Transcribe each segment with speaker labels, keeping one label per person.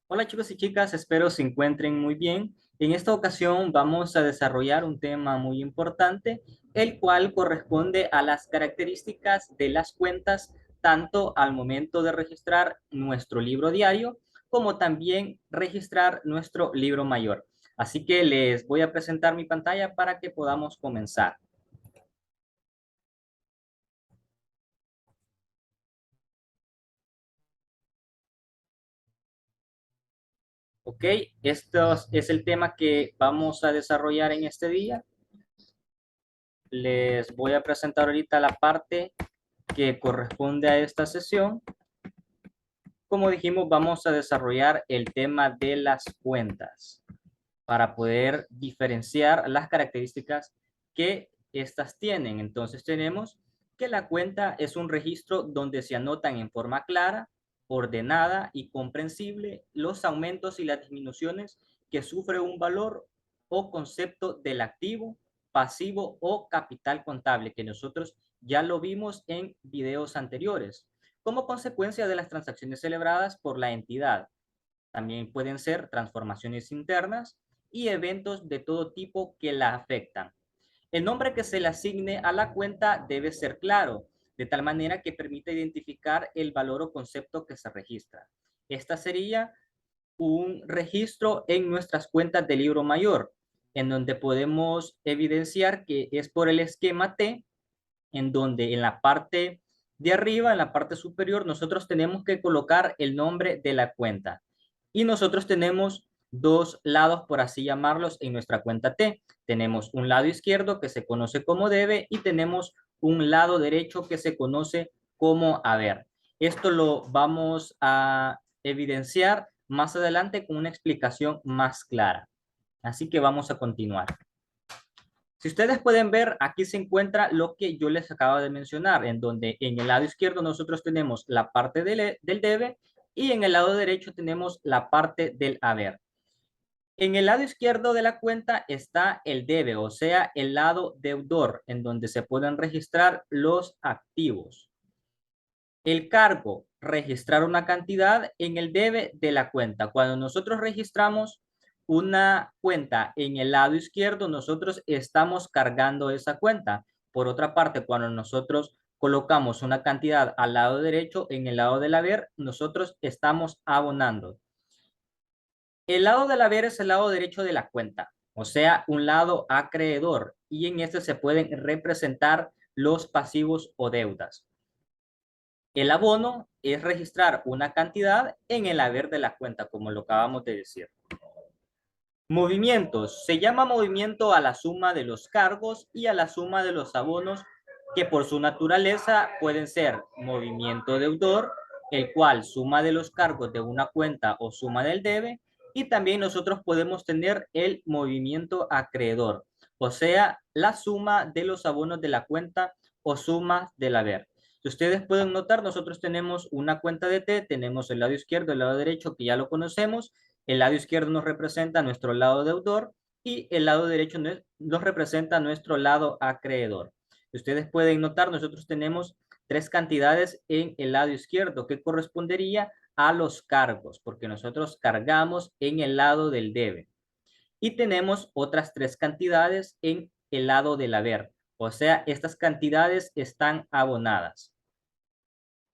Speaker 1: Hola chicos y chicas, espero se encuentren muy bien. En esta ocasión vamos a desarrollar un tema muy importante, el cual corresponde a las características de las cuentas, tanto al momento de registrar nuestro libro diario, como también registrar nuestro libro mayor. Así que les voy a presentar mi pantalla para que podamos comenzar. Ok, esto es el tema que vamos a desarrollar en este día. Les voy a presentar ahorita la parte que corresponde a esta sesión. Como dijimos, vamos a desarrollar el tema de las cuentas para poder diferenciar las características que estas tienen. Entonces tenemos que la cuenta es un registro donde se anotan en forma clara, ordenada y comprensible los aumentos y las disminuciones que sufre un valor o concepto del activo, pasivo o capital contable, que nosotros ya lo vimos en videos anteriores, como consecuencia de las transacciones celebradas por la entidad. También pueden ser transformaciones internas y eventos de todo tipo que la afectan. El nombre que se le asigne a la cuenta debe ser claro, de tal manera que permita identificar el valor o concepto que se registra. Esta sería un registro en nuestras cuentas de libro mayor, en donde podemos evidenciar que es por el esquema T, en donde en la parte de arriba, en la parte superior, nosotros tenemos que colocar el nombre de la cuenta. Y nosotros tenemos dos lados, por así llamarlos, en nuestra cuenta T. Tenemos un lado izquierdo que se conoce como debe y tenemos un lado derecho que se conoce como haber. Esto lo vamos a evidenciar más adelante con una explicación más clara. Así que vamos a continuar. Si ustedes pueden ver, aquí se encuentra lo que yo les acabo de mencionar, en donde en el lado izquierdo nosotros tenemos la parte del debe y en el lado derecho tenemos la parte del haber. En el lado izquierdo de la cuenta está el debe, o sea, el lado deudor, en donde se pueden registrar los activos. El cargo, registrar una cantidad en el debe de la cuenta. Cuando nosotros registramos una cuenta en el lado izquierdo, nosotros estamos cargando esa cuenta. Por otra parte, cuando nosotros colocamos una cantidad al lado derecho, en el lado del haber, nosotros estamos abonando. El lado del haber es el lado derecho de la cuenta, o sea, un lado acreedor, y en este se pueden representar los pasivos o deudas. El abono es registrar una cantidad en el haber de la cuenta, como lo acabamos de decir. Movimientos. Se llama movimiento a la suma de los cargos y a la suma de los abonos, que por su naturaleza pueden ser movimiento deudor, el cual suma de los cargos de una cuenta o suma del debe, y también nosotros podemos tener el movimiento acreedor, o sea, la suma de los abonos de la cuenta o suma del haber. Si ustedes pueden notar, nosotros tenemos una cuenta de T, tenemos el lado izquierdo, el lado derecho, que ya lo conocemos. El lado izquierdo nos representa nuestro lado deudor y el lado derecho nos representa nuestro lado acreedor. Ustedes pueden notar, nosotros tenemos tres cantidades en el lado izquierdo que correspondería a los cargos, porque nosotros cargamos en el lado del debe. Y tenemos otras tres cantidades en el lado del haber, o sea, estas cantidades están abonadas.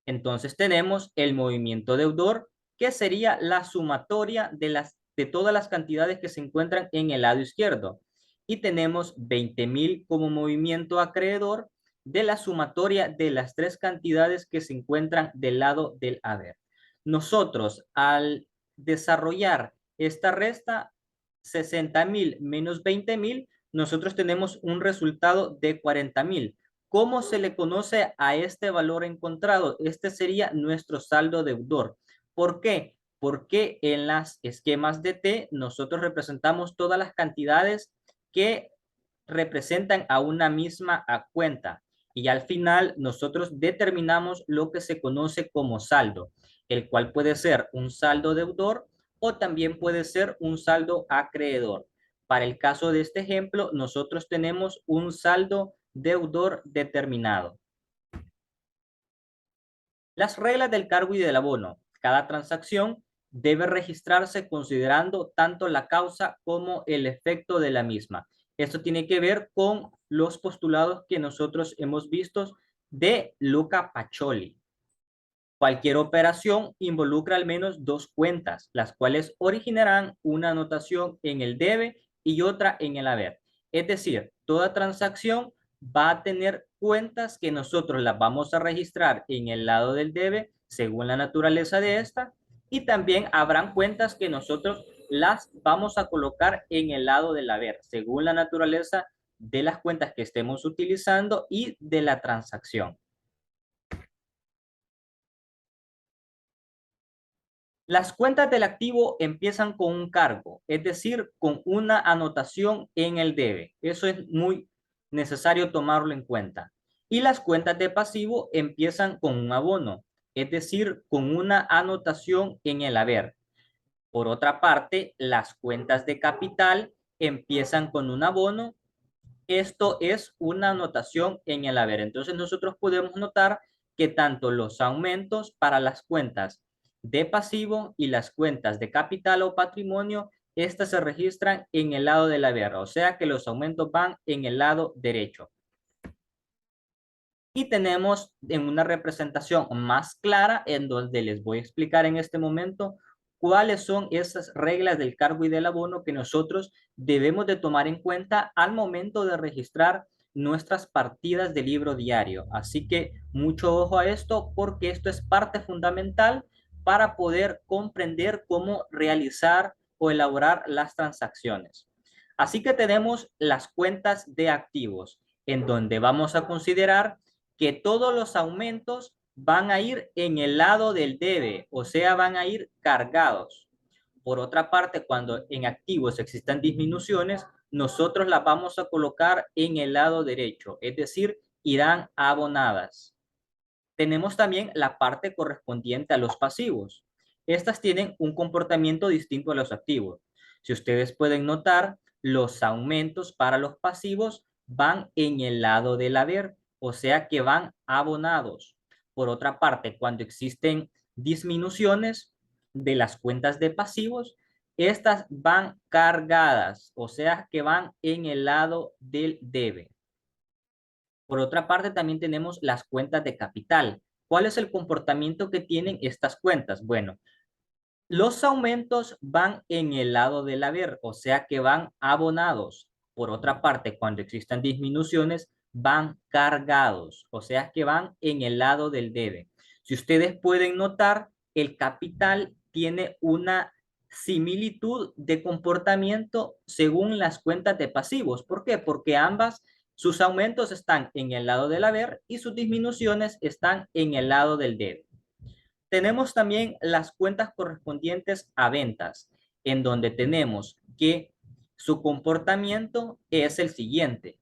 Speaker 1: Entonces tenemos el movimiento deudor, que sería la sumatoria de todas las cantidades que se encuentran en el lado izquierdo. Y tenemos 20,000 como movimiento acreedor de la sumatoria de las tres cantidades que se encuentran del lado del haber. Nosotros, al desarrollar esta resta, 60,000 menos 20,000, nosotros tenemos un resultado de 40,000. ¿Cómo se le conoce a este valor encontrado? Este sería nuestro saldo deudor. ¿Por qué? Porque en las esquemas de T nosotros representamos todas las cantidades que representan a una misma cuenta. Y al final nosotros determinamos lo que se conoce como saldo, el cual puede ser un saldo deudor o también puede ser un saldo acreedor. Para el caso de este ejemplo, nosotros tenemos un saldo deudor determinado. Las reglas del cargo y del abono. Cada transacción debe registrarse considerando tanto la causa como el efecto de la misma. Esto tiene que ver con los postulados que nosotros hemos visto de Luca Pacioli. Cualquier operación involucra al menos dos cuentas, las cuales originarán una anotación en el debe y otra en el haber. Es decir, toda transacción va a tener cuentas que nosotros las vamos a registrar en el lado del debe según la naturaleza de esta, y también habrán cuentas que nosotros las vamos a colocar en el lado del haber según la naturaleza de las cuentas que estemos utilizando y de la transacción. Las cuentas del activo empiezan con un cargo, es decir, con una anotación en el debe. Eso es muy necesario tomarlo en cuenta. Y las cuentas de pasivo empiezan con un abono, es decir, con una anotación en el haber. Por otra parte, las cuentas de capital empiezan con un abono. Esto es una anotación en el haber. Entonces nosotros podemos notar que tanto los aumentos para las cuentas de pasivo y las cuentas de capital o patrimonio, estas se registran en el lado del haber. O sea que los aumentos van en el lado derecho. Y tenemos en una representación más clara en donde les voy a explicar en este momento cuáles son esas reglas del cargo y del abono que nosotros debemos de tomar en cuenta al momento de registrar nuestras partidas de libro diario. Así que mucho ojo a esto porque esto es parte fundamental para poder comprender cómo realizar o elaborar las transacciones. Así que tenemos las cuentas de activos en donde vamos a considerar que todos los aumentos van a ir en el lado del debe, o sea, van a ir cargados. Por otra parte, cuando en activos existan disminuciones, nosotros las vamos a colocar en el lado derecho, es decir, irán abonadas. Tenemos también la parte correspondiente a los pasivos. Estas tienen un comportamiento distinto a los activos. Si ustedes pueden notar, los aumentos para los pasivos van en el lado del haber, o sea que van abonados. Por otra parte, cuando existen disminuciones de las cuentas de pasivos, estas van cargadas, o sea que van en el lado del debe. Por otra parte, también tenemos las cuentas de capital. ¿Cuál es el comportamiento que tienen estas cuentas? Bueno, los aumentos van en el lado del haber, o sea que van abonados. Por otra parte, cuando existan disminuciones, van cargados, o sea que van en el lado del debe. Si ustedes pueden notar, el capital tiene una similitud de comportamiento según las cuentas de pasivos. ¿Por qué? Porque ambas, sus aumentos están en el lado del haber y sus disminuciones están en el lado del debe. Tenemos también las cuentas correspondientes a ventas, en donde tenemos que su comportamiento es el siguiente.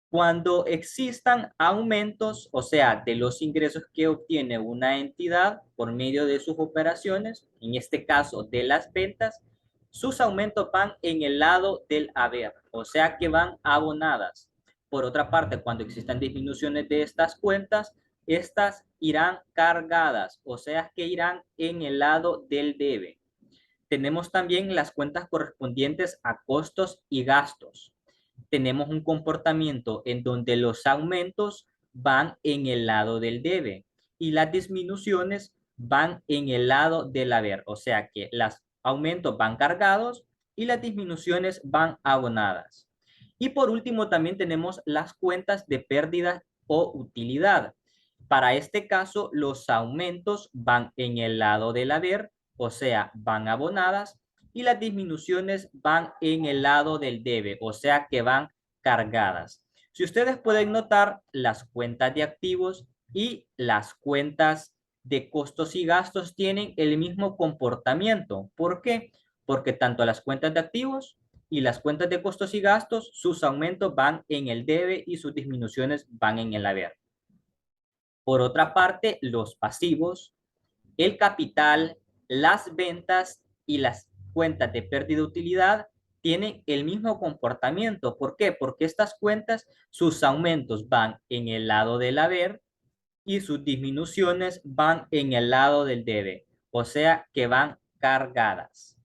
Speaker 1: Cuando existan aumentos, o sea, de los ingresos que obtiene una entidad por medio de sus operaciones, en este caso de las ventas, sus aumentos van en el lado del haber, o sea que van abonadas. Por otra parte, cuando existan disminuciones de estas cuentas, estas irán cargadas, o sea que irán en el lado del debe. Tenemos también las cuentas correspondientes a costos y gastos. Tenemos un comportamiento en donde los aumentos van en el lado del debe y las disminuciones van en el lado del haber. O sea que los aumentos van cargados y las disminuciones van abonadas. Y por último también tenemos las cuentas de pérdida o utilidad. Para este caso, los aumentos van en el lado del haber, o sea, van abonadas, y las disminuciones van en el lado del debe, o sea, que van cargadas. Si ustedes pueden notar, las cuentas de activos y las cuentas de costos y gastos tienen el mismo comportamiento. ¿Por qué? Porque tanto las cuentas de activos y las cuentas de costos y gastos, sus aumentos van en el debe y sus disminuciones van en el haber. Por otra parte, los pasivos, el capital, las ventas y las cuentas de pérdida de utilidad tienen el mismo comportamiento. ¿Por qué? Porque estas cuentas, sus aumentos van en el lado del haber y sus disminuciones van en el lado del debe. O sea que van cargadas.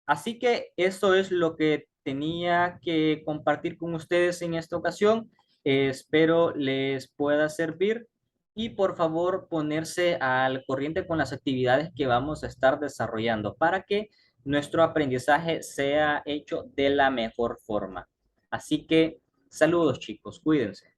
Speaker 1: Así que eso es lo que tenía que compartir con ustedes en esta ocasión. Espero les pueda servir y por favor ponerse al corriente con las actividades que vamos a estar desarrollando para que nuestro aprendizaje sea hecho de la mejor forma. Así que saludos chicos, cuídense.